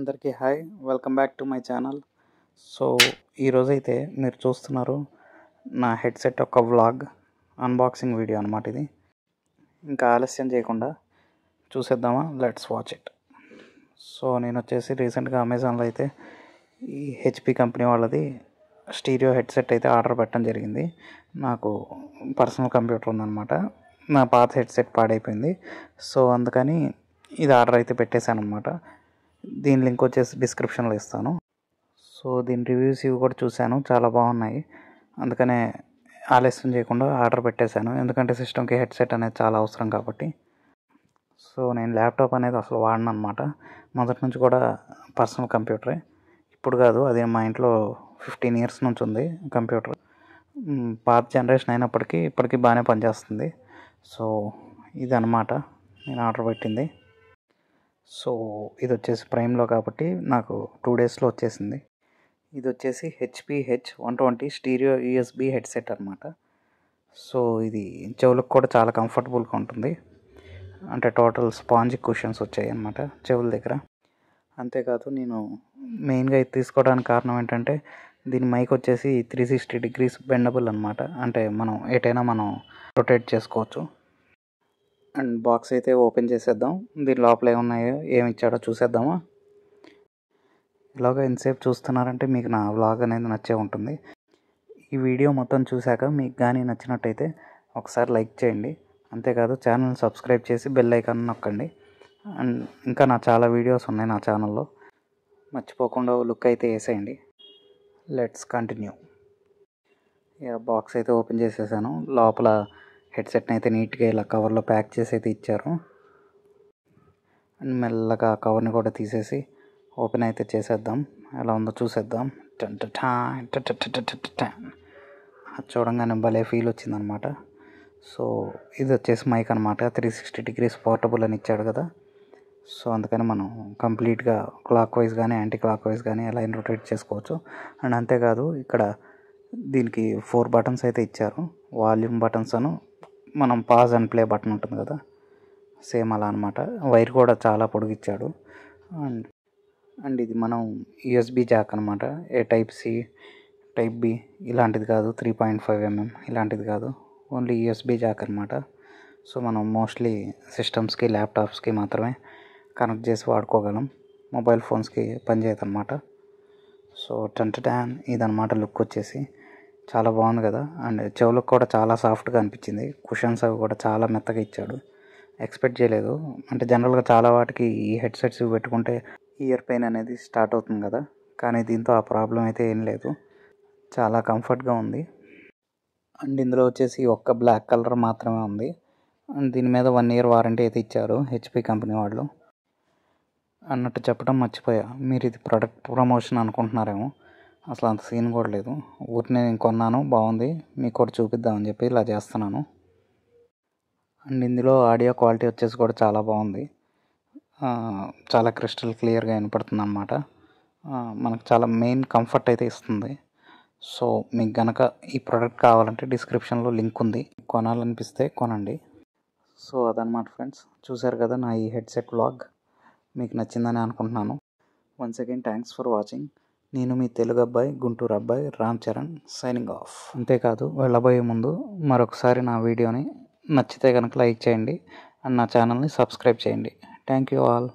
అందరికీ hi, welcome back to my channel. So ఈరోజైతే మీరు చూస్తున్నారు నా హెడ్సెట్ యొక్క వ్లాగ్ అన్బాక్సింగ్ వీడియో అనమాట. ఇది ఇంకా ఆలస్యం చేయకుండా చూసేద్దామా, లెట్స్ వాచ్ ఇట్. సో నేను వచ్చేసి రీసెంట్గా అమెజాన్లో అయితే ఈ హెచ్పి కంపెనీ వాళ్ళది స్టీరియో హెడ్సెట్ అయితే ఆర్డర్ పెట్టడం జరిగింది. నాకు పర్సనల్ కంప్యూటర్ ఉందన్నమాట, నా పాత హెడ్సెట్ పాడైపోయింది. సో అందుకని ఇది ఆర్డర్ అయితే పెట్టేశాను అనమాట. దీని లింక్ వచ్చేసి డిస్క్రిప్షన్లో ఇస్తాను. సో దీని రివ్యూస్ ఇవి కూడా చూశాను, చాలా బాగున్నాయి. అందుకనే ఆలస్యం చేయకుండా ఆర్డర్ పెట్టేశాను, ఎందుకంటే సిస్టమ్కి హెడ్సెట్ అనేది చాలా అవసరం కాబట్టి. సో నేను ల్యాప్టాప్ అనేది అసలు వాడను అనమాట. మొదటి నుంచి కూడా పర్సనల్ కంప్యూటరే, ఇప్పుడు కాదు, అది మా ఇంట్లో 15 years నుంచి ఉంది కంప్యూటర్. పాత జనరేషన్ అయినప్పటికీ ఇప్పటికీ బాగానే పనిచేస్తుంది. సో ఇది అనమాట నేను ఆర్డర్ పెట్టింది. సో ఇది వచ్చేసి ప్రైమ్లో కాబట్టి నాకు 2 daysలో వచ్చేసింది. ఇది వచ్చేసి HP H120 stereo USB headset అనమాట. సో ఇది చెవులకు కూడా చాలా కంఫర్టబుల్గా ఉంటుంది. అంటే టోటల్ స్పాంజ్ కుషన్స్ వచ్చాయి అన్నమాట చెవుల దగ్గర. అంతేకాదు నేను మెయిన్గా ఇది తీసుకోవడానికి కారణం ఏంటంటే దీని మైక్ వచ్చేసి 360 degrees బెండబుల్ అనమాట. అంటే మనం ఎటైనా మనం రొటేట్ చేసుకోవచ్చు. అండ్ బాక్స్ అయితే ఓపెన్ చేసేద్దాం. దీని లోపల ఏమున్నాయో ఏమి ఇచ్చాడో చూసేద్దామా. ఇలాగ ఎంతసేపు చూస్తున్నారంటే మీకు నా వ్లాగ్ అనేది నచ్చే ఉంటుంది. ఈ వీడియో మొత్తం చూశాక మీకు కానీ నచ్చినట్టయితే ఒకసారి లైక్ చేయండి. అంతేకాదు ఛానల్ని సబ్స్క్రైబ్ చేసి బెల్ ఐకాన్ నొక్కండి. అండ్ ఇంకా నా చాలా వీడియోస్ ఉన్నాయి నా ఛానల్లో, మర్చిపోకుండా లుక్ అయితే వేసేయండి. Let's continue. ఇక బాక్స్ అయితే ఓపెన్ చేసేసాను. లోపల హెడ్సెట్ని అయితే నీట్గా ఇలా కవర్లో ప్యాక్ చేసి అయితే ఇచ్చారు. అండ్ మెల్లగా కవర్ని కూడా తీసేసి ఓపెన్ అయితే చేసేద్దాం, ఎలా ఉందో చూసేద్దాం. అది చూడంగానే భలే ఫీల్ వచ్చిందనమాట. సో ఇది వచ్చేసి మైక్ అనమాట, 360 degrees పోర్టబుల్ అని ఇచ్చాడు కదా. సో అందుకని మనం కంప్లీట్గా క్లాక్ వైజ్ కానీ యాంటీ క్లాక్ వైజ్ కానీ ఎలా రొటేట్ చేసుకోవచ్చు. అండ్ అంతేకాదు ఇక్కడ దీనికి 4 buttons అయితే ఇచ్చారు. వాల్యూమ్ బటన్స్ అను మనం పాజ్ అండ్ ప్లే బటన్ ఉంటుంది కదా, సేమ్ అలా అనమాట. వైర్ కూడా చాలా పొడుగు ఇచ్చాడు. అండ్ ఇది మనం యూఎస్బి జాక్ అనమాట. టైప్ సి, టైప్ బి ఇలాంటిది కాదు, 3.5 mm ఇలాంటిది కాదు, ఓన్లీ యూఎస్బి జాక్ అనమాట. సో మనం మోస్ట్లీ సిస్టమ్స్కి ల్యాప్టాప్స్కి మాత్రమే కనెక్ట్ చేసి వాడుకోగలం, మొబైల్ ఫోన్స్కి పనిచేయదు అనమాట. సో ఇదనమాట లుక్ వచ్చేసి చాలా బాగుంది కదా. అండ్ చెవులకు కూడా చాలా సాఫ్ట్గా అనిపించింది. కుషన్స్ అవి కూడా చాలా మెత్తగా ఇచ్చాడు, ఎక్స్పెక్ట్ చేయలేదు. అంటే జనరల్గా చాలా వాటికి ఈ హెడ్సెట్స్ పెట్టుకుంటే ఇయర్ పెయిన్ అనేది స్టార్ట్ అవుతుంది కదా, కానీ దీంతో ఆ ప్రాబ్లం అయితే ఏం లేదు, చాలా కంఫర్ట్గా ఉంది. అండ్ ఇందులో వచ్చేసి ఒక్క బ్లాక్ కలర్ మాత్రమే ఉంది. అండ్ దీని మీద 1 year వారంటీ అయితే ఇచ్చారు హెచ్పి కంపెనీ వాళ్ళు. అన్నట్టు చెప్పడం మర్చిపోయా, మీరు ఇది ప్రొడక్ట్ ప్రమోషన్ అనుకుంటున్నారేమో, అసలు అంత సీన్ కూడా లేదు. ఊరిని నేను కొన్నాను, బాగుంది, మీకు కూడా చూపిద్దామని చెప్పి ఇలా చేస్తున్నాను. అండ్ ఇందులో ఆడియో క్వాలిటీ వచ్చేసి కూడా చాలా బాగుంది, చాలా క్రిస్టల్ క్లియర్గా వినపడుతుంది అన్నమాట. మనకు చాలా మెయిన్ కంఫర్ట్ అయితే ఇస్తుంది. సో మీకు గనక ఈ ప్రోడక్ట్ కావాలంటే డిస్క్రిప్షన్లో లింక్ ఉంది, కొనాలనిపిస్తే కొనండి. సో అదనమాట ఫ్రెండ్స్, చూసారు కదా నా ఈ హెడ్సెట్ వ్లాగ్, మీకు నచ్చిందని అనుకుంటున్నాను. Once again thanks for watching. నేను మీ తెలుగు అబ్బాయి, గుంటూరు అబ్బాయి రామ్ చరణ్, సైనింగ్ ఆఫ్. అంతేకాదు వెళ్ళబోయే ముందు మరొకసారి నా వీడియోని నచ్చితే కనుక లైక్ చేయండి అండ్ నా ఛానల్ని సబ్స్క్రైబ్ చేయండి. Thank you all.